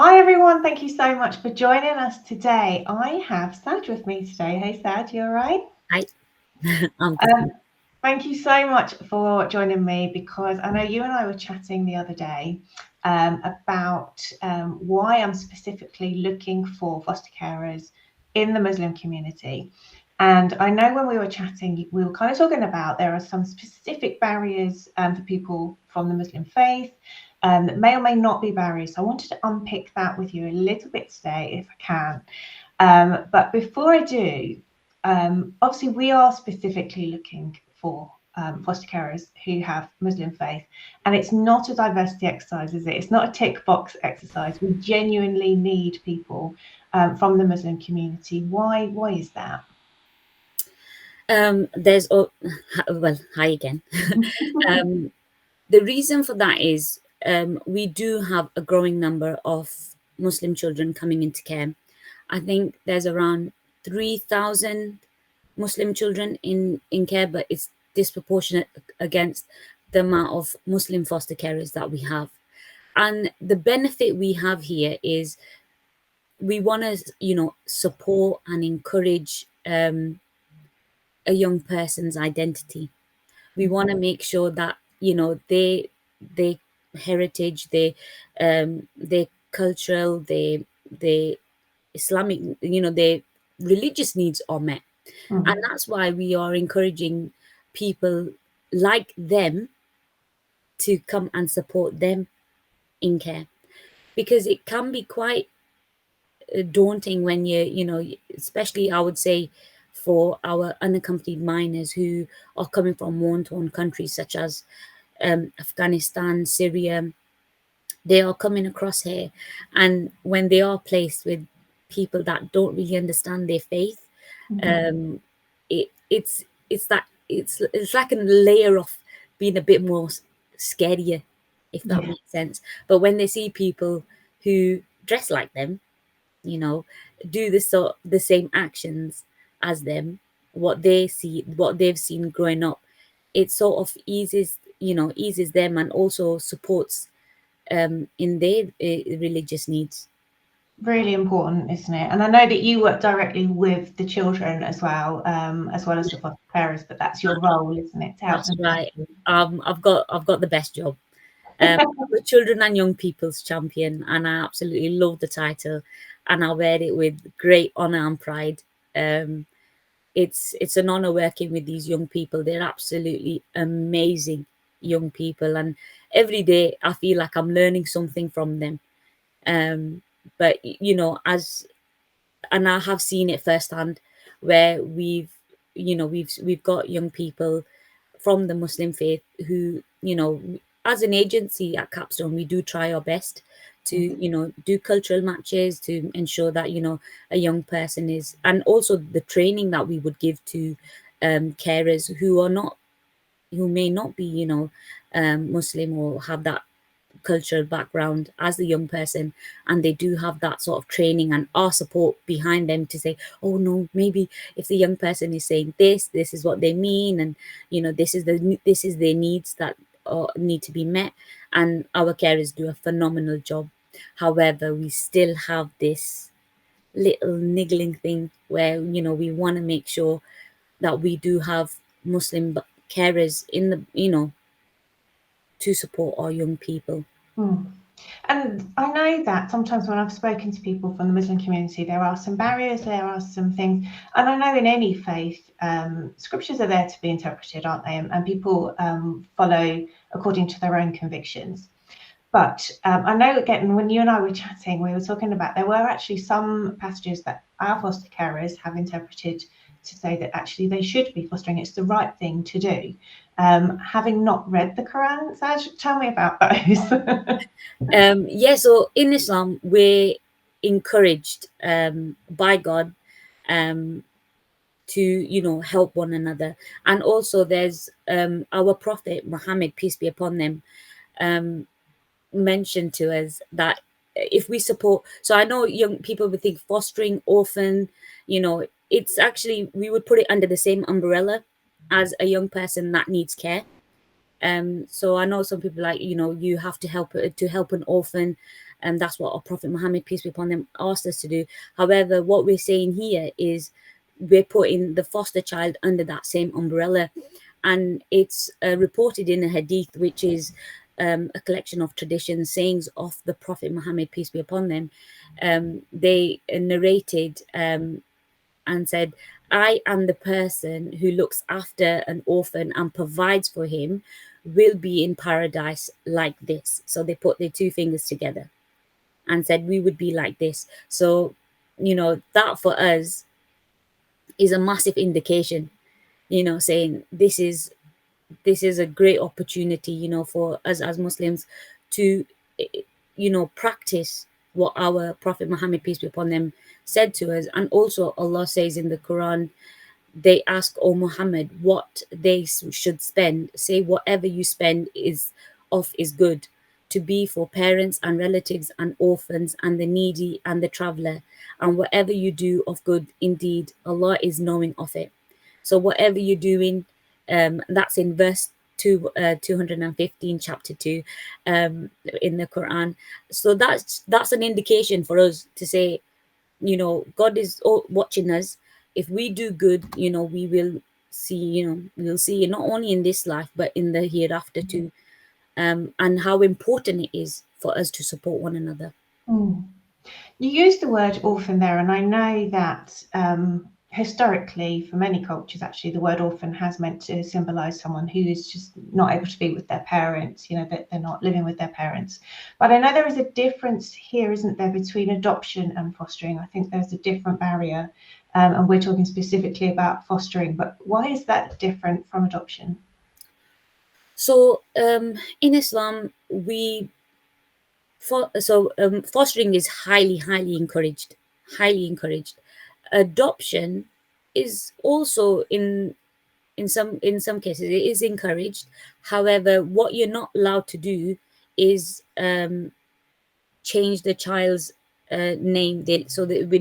Hi everyone, thank you so much for joining us today. I have Sad with me today. Hey Sad, you all right? Hi, I'm good. Um, Thank you so much for joining me because I know you and I were chatting the other day about why I'm specifically looking for foster carers in the Muslim community. And I know when we were chatting, we were kind of talking about there are some specific barriers for people from the Muslim faith that may or may not be barriers. So I wanted to unpick that with you a little bit today, if I can. But before I do, obviously we are specifically looking for foster carers who have Muslim faith, and it's not a diversity exercise, is it? It's not a tick box exercise. We genuinely need people from the Muslim community. Why is that? There's well, hi again. um, the reason for that is we do have a growing number of Muslim children coming into care. I think there's around 3,000 Muslim children in care, but it's disproportionate against the amount of Muslim foster carers that we have. And the benefit we have here is we want to, support and encourage a young person's identity. We want to make sure that they heritage, their cultural, their Islamic, their religious needs are met, and Mm. that's why we are encouraging people like them to come and support them in care, because it can be quite daunting when especially I would say for our unaccompanied minors who are coming from war-torn countries such as Afghanistan, Syria. They are coming across here, and when they are placed with people that don't really understand their faith, Mhm. um, it's like a layer of being a bit more scarier, if that Yeah. makes sense. But when they see people who dress like them, you know, do the same actions as them, what they've seen growing up, it sort of eases them and also supports in their religious needs. Really important, isn't it? And I know that you work directly with the children as well as the foster carers, but that's your role, isn't it, to help That's them right. navigate? I've got the best job. I'm a children and young people's champion, and I absolutely love the title, and I wear it with great honor and pride. Um, it's an honor working with these young people. They're absolutely amazing young people, and every day I feel like I'm learning something from them. Um, but as and I have seen it firsthand, where we've got young people from the Muslim faith who, as an agency at Capstone, we do try our best to, do cultural matches to ensure that, a young person is, and also the training that we would give to carers who may not be, Muslim or have that cultural background as a young person, and they do have that sort of training and our support behind them to say, oh no, maybe if the young person is saying this is what they mean, and this is their needs that need to be met, and our carers do a phenomenal job. However, we still have this little niggling thing where we want to make sure that we do have Muslim carers in the to support our young people. Mm. And I know that sometimes when I've spoken to people from the Muslim community, there are some barriers, there are some things, and I know in any faith, scriptures are there to be interpreted, aren't they? And people follow according to their own convictions. But I know again, when you and I were chatting, we were talking about there were actually some passages that our foster carers have interpreted to say that actually they should be fostering. It's the right thing to do. Having not read the Quran, Saj, tell me about those. Yeah, so in Islam, we're encouraged by God um, to, help one another. And also, there's our Prophet Muhammad, peace be upon them, um, mentioned to us that if we support, so I know young people would think fostering, orphan, it's actually, we would put it under the same umbrella as a young person that needs care. So I know some people like, you have to help an orphan, and that's what our Prophet Muhammad, peace be upon him, asked us to do. However, what we're saying here is we're putting the foster child under that same umbrella, and it's reported in a hadith, which is a collection of traditions, sayings of the Prophet Muhammad, peace be upon them. They narrated and said, I am the person who looks after an orphan and provides for him, will be in paradise like this. So they put their two fingers together and said, we would be like this. So, that for us is a massive indication, saying this is a great opportunity, for us as Muslims to, practice what our Prophet Muhammad, peace be upon them, said to us. And also, Allah says in the Quran, they ask, O Muhammad, what they should spend. Say, whatever you spend is good, to be for parents and relatives and orphans and the needy and the traveler. And whatever you do of good, indeed, Allah is knowing of it. So whatever you're doing, that's in verse 215, chapter 2, in the Quran. So that's an indication for us to say, God is watching us. If we do good, we will see, we'll see it not only in this life but in the hereafter too. And how important it is for us to support one another. Mm. You used the word orphan there, and I know that historically, for many cultures, actually, the word orphan has meant to symbolise someone who is just not able to be with their parents, that they're not living with their parents. But I know there is a difference here, isn't there, between adoption and fostering? I think there's a different barrier, and we're talking specifically about fostering. But why is that different from adoption? So in Islam, fostering is highly encouraged, highly encouraged. Adoption is also in some cases it is encouraged. However, what you're not allowed to do is change the child's name. So that we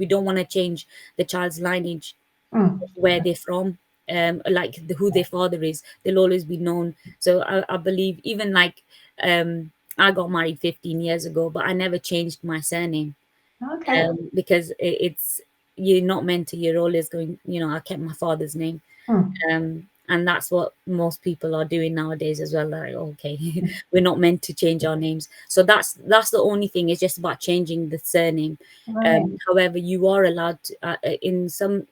don't want to change the child's lineage, Mm. where they're from, like who their father is. They'll always be known. So I believe, even like, I got married 15 years ago, but I never changed my surname, Okay. because it's, you're not meant to. You're always going, I kept my father's name. Mm. And that's what most people are doing nowadays as well. Like, okay, we're not meant to change our names. So that's the only thing. It's just about changing the surname. Right. However, you are allowed to, in some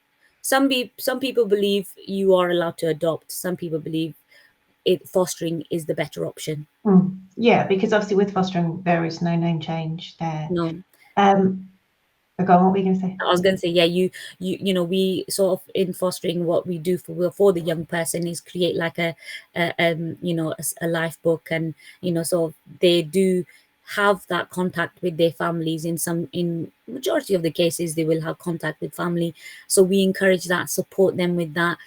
people believe you are allowed to adopt. Some people believe fostering is the better option. Mm. Yeah, because obviously with fostering there is no name change there. No, Um, but go on, what were you going to say? I was going to say, yeah, we sort of, in fostering, what we do for the young person is create like a life book, and so they do have that contact with their families. In majority of the cases, they will have contact with family. So we encourage that, support them with that.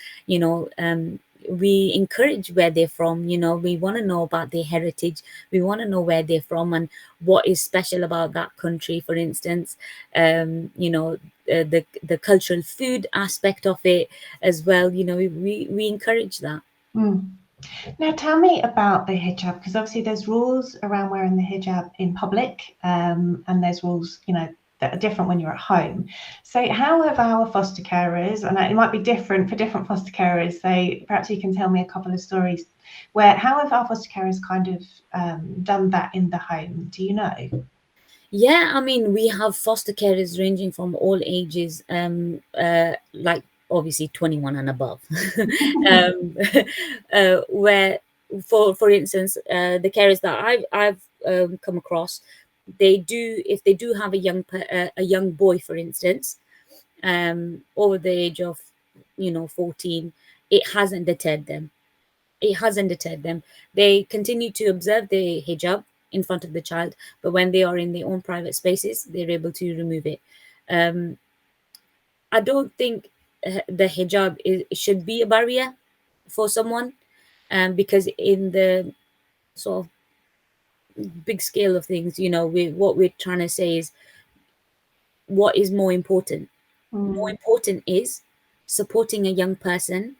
We encourage where they're from. We want to know about their heritage. We want to know where they're from and what is special about that country, for instance. The cultural food aspect of it as well. We encourage that. Mm. Now, tell me about the hijab, because obviously there's rules around wearing the hijab in public, and there's rules, that are different when you're at home. So, how have our foster carers, and it might be different for different foster carers, so perhaps you can tell me a couple of stories how have our foster carers kind of done that in the home? Do you know? Yeah, I mean, we have foster carers ranging from all ages, like obviously 21 and above. um, where, for instance, the carers that I've come across, if they do have a young boy, for instance, over the age of 14, it hasn't deterred them. It hasn't deterred them. They continue to observe the hijab in front of the child, but when they are in their own private spaces, they're able to remove it. Um, I don't think the hijab should be a barrier for someone, because in the sort of big scale of things, what we're trying to say is, what is more important? More Mm. important is supporting a young person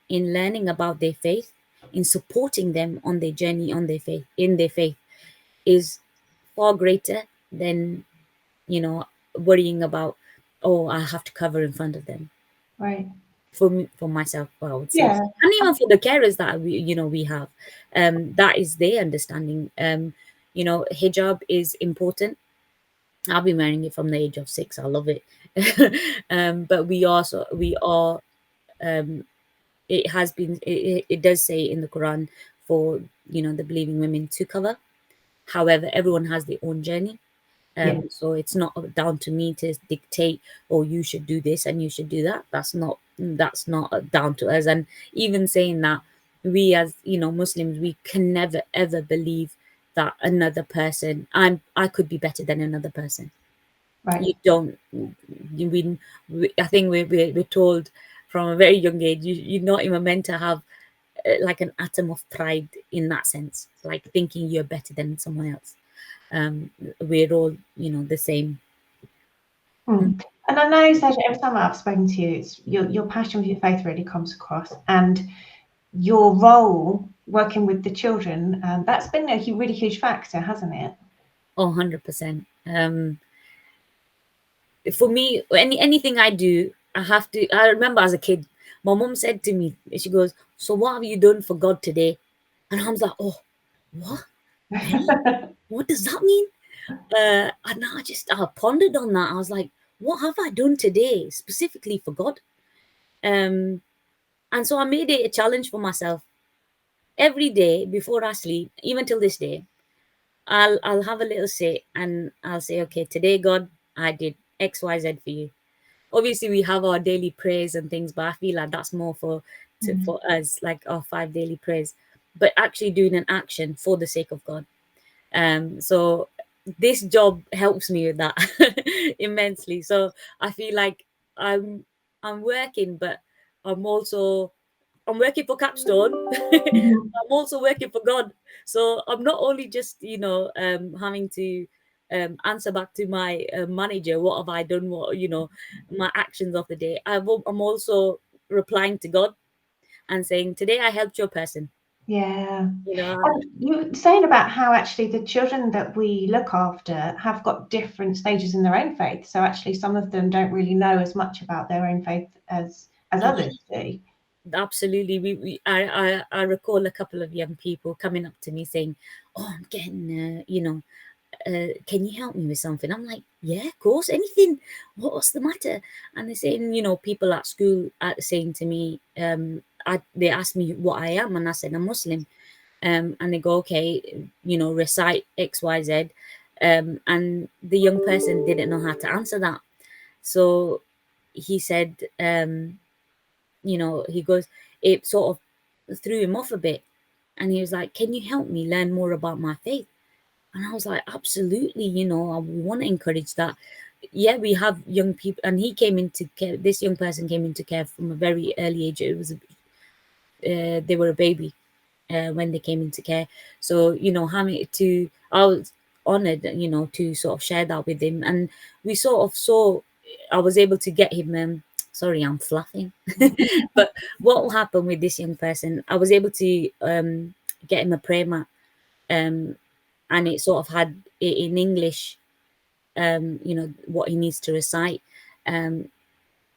in learning about their faith, in supporting them on their journey, on their faith, in their faith, is far greater than, you know, worrying about, oh, I have to cover in front of them. Right. For me, for myself, I would say, Yeah. and even for the carers that we, you know, we have, that is their understanding. You know, hijab is important. I've been wearing it from the age of 6. I love it. But we are, um, it has been, it does say in the Quran for, you know, the believing women to cover. However, everyone has their own journey. Yeah. So it's not down to me to dictate, oh, you should do this and you should do that. That's not down to us. And even saying that, we as, you know, Muslims, we can never ever believe that another person, I could be better than another person. Right. You don't. I think we're told from a very young age, you're not even meant to have like an atom of pride in that sense, like thinking you're better than someone else. We're all, you know, the same. Mm. And I know, Sasha, every time I've spoken to you, it's your passion for your faith really comes across, and your role working with the children, that's been a really huge factor, hasn't it? Oh, 100%. For me, anything I do, I have to. I remember as a kid, my mom said to me, she goes, "So what have you done for God today?" And I was like, "Oh, what? Really? What does that mean?" And I pondered on that. I was like, "What have I done today specifically for God?" Um, and so I made it a challenge for myself every day before I sleep, even till this day. I'll have a little sit and I'll say, okay, today, God, I did X, Y, Z for you. Obviously, we have our daily prayers and things, but I feel like that's more Mm. for us, like our 5 daily prayers. But actually doing an action for the sake of God. So this job helps me with that immensely. So I feel like I'm working, but I'm also I'm working for Capstone. Mhm. I'm also working for God. So I'm not only just, you know, having to answer back to my manager, what have I done, what, you know, my actions of the day. I'm also replying to God and saying, today I helped your person. Yeah. You know, And you were saying about how actually the children that we look after have got different stages in their own faith. So actually, some of them don't really know as much about their own faith as others do. absolutely. I recall a couple of young people coming up to me saying, "Oh, I'm getting, you know, can you help me with something?" I'm like, yeah, of course, anything. What's the matter? And they're saying, you know, people at school are saying to me, they asked me what I am, and I said I'm Muslim. And they go, okay, you know, recite X, Y, Z. And the young person didn't know how to answer that. So he said, you know, he goes, it sort of threw him off a bit. And he was like, can you help me learn more about my faith? And I was like, absolutely, you know, I want to encourage that. Yeah, we have young people, and he came into care. This young person came into care from a very early age. It was, they were a baby when they came into care. So, you know, having to, I was honored, you know, to sort of share that with him. And we sort of saw, I was able to get him, sorry, I'm fluffing. But what will happen with this young person, I was able to get him a prayer mat. Um, and it sort of had it in English, you know, what he needs to recite. Um,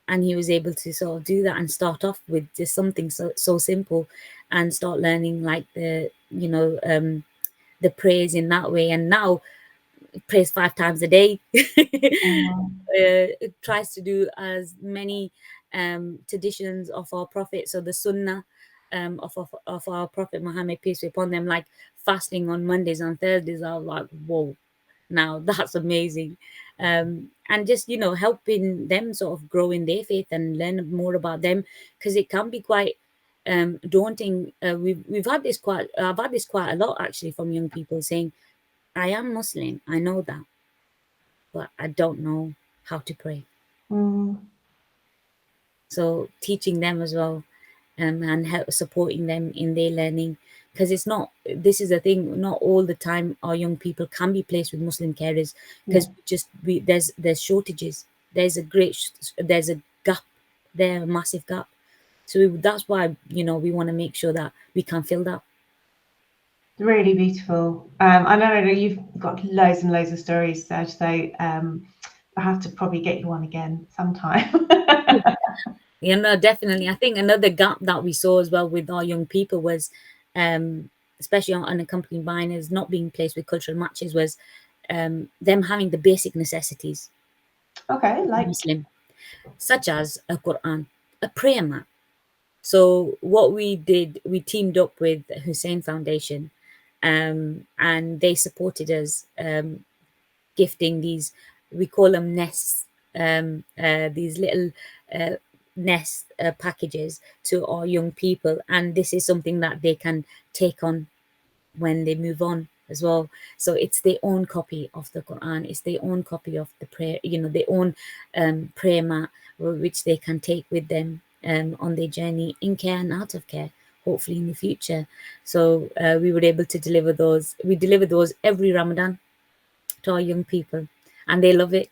and he was able to sort of do that and start off with just something so simple and start learning like the praise in that way. And now prays 5 times a day. Um, It tries to do as many traditions of our prophet, so the sunnah of our prophet Muhammad, peace be upon them, like fasting on Mondays and Thursdays. I was like, whoa, now that's amazing. And just, you know, helping them sort of grow in their faith and learn more about them, because it can be quite daunting. We've had this quite I've had this quite a lot actually from young people saying, I am Muslim, I know that, but I don't know how to pray. mm, So teaching them as well, and help supporting them in their learning, because it's not, this is the thing, not all the time our young people can be placed with Muslim carers, yeah. because there's shortages. There's a gap there, a massive gap. So that's why, we want to make sure that we can fill that. Really beautiful. I know you've got loads and loads of stories, Serge, so I have to probably get you on again sometime. Definitely. I think another gap that we saw as well with our young people was, especially on unaccompanied minors not being placed with cultural matches, was them having the basic necessities Okay, of a like, Muslim, such as a Quran, a prayer mat. So what we did, we teamed up with Hussein Foundation, and they supported us, gifting these, we call them nests, these little uh, nest packages to our young people, and this is something that they can take on when they move on as well. So it's their own copy of the Quran, it's their own copy of the prayer, their own prayer mat, which they can take with them on their journey in care and out of care, hopefully in the future. So we were able to deliver those. We deliver those every Ramadan to our young people, and they love it.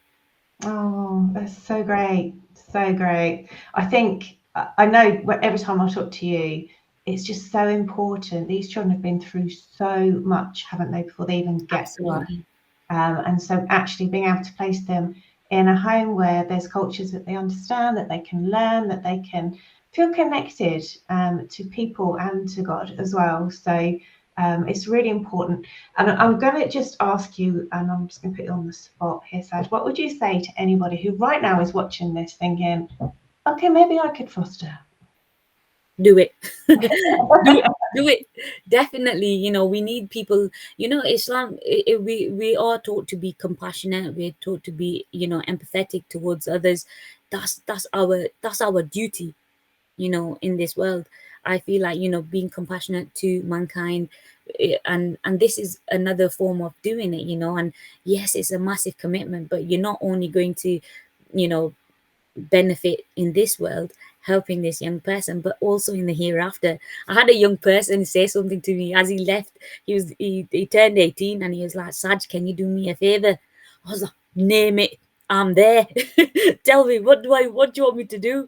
oh, that's so great. So great. I think I know every time I talk to you, it's just so important. These children have been through so much, haven't they, before they even get to us. Absolutely. And so actually being able to place them in a home where there's cultures that they understand, that they can learn, that they can feel connected to people and to God as well. So it's really important. And I'm going to just ask you, and I'm just going to put you on the spot here, Saj, what would you say to anybody who right now is watching this thinking, okay, maybe I could foster? Do it. do it. Do it. Definitely. We need people. Islam. We are taught to be compassionate. We're taught to be, empathetic towards others. That's our duty. In this world. I feel like, being compassionate to mankind, and this is another form of doing it. And yes, it's a massive commitment, but you're not only going to, you know benefit in this world helping this young person, but also in the hereafter. I had a young person say something to me as he left. He turned 18 and he was like, Saj, can you do me a favor? I was like, name it, I'm there. Tell me, what do you want me to do?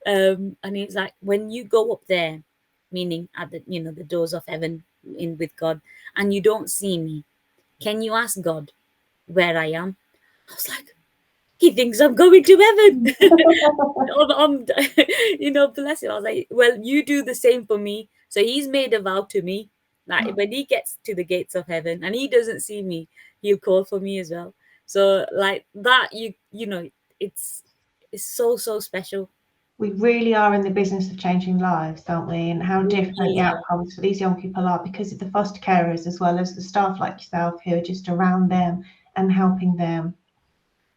And he's like, when you go up there, meaning at the doors of heaven in with God, and you don't see me, can you ask God where I am? I was like, he thinks I'm going to heaven. I'm, bless him. I was like, well, you do the same for me. So he's made a vow to me that when he gets to the gates of heaven and he doesn't see me, he'll call for me as well. So like that, it's so so special. We really are in the business of changing lives, aren't we? And how We different the really are. outcomes for these young people are because of the foster carers as well as the staff like yourself who are just around them and helping them.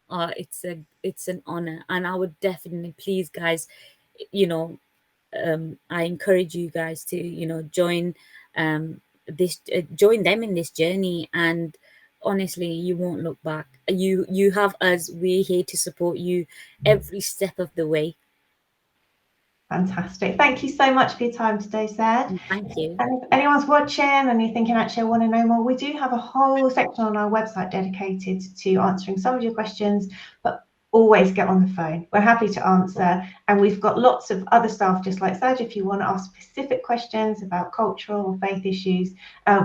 It's an honor, and I would definitely, please, guys, you know, I encourage you guys to join this join them in this journey, and honestly, you won't look back. You have us. We're here to support you every step of the way. Fantastic. Thank you so much for your time today, Sad. And thank you. And if anyone's watching and you're thinking, actually, I want to know more, we do have a whole section on our website dedicated to answering some of your questions, but always get on the phone. We're happy to answer. And we've got lots of other staff, just like Saj, if you want to ask specific questions about cultural or faith issues,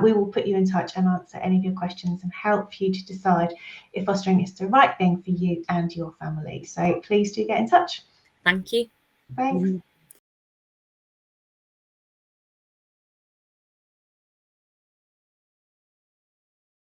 we will put you in touch and answer any of your questions and help you to decide if fostering is the right thing for you and your family. So please do get in touch. Thank you. Thanks.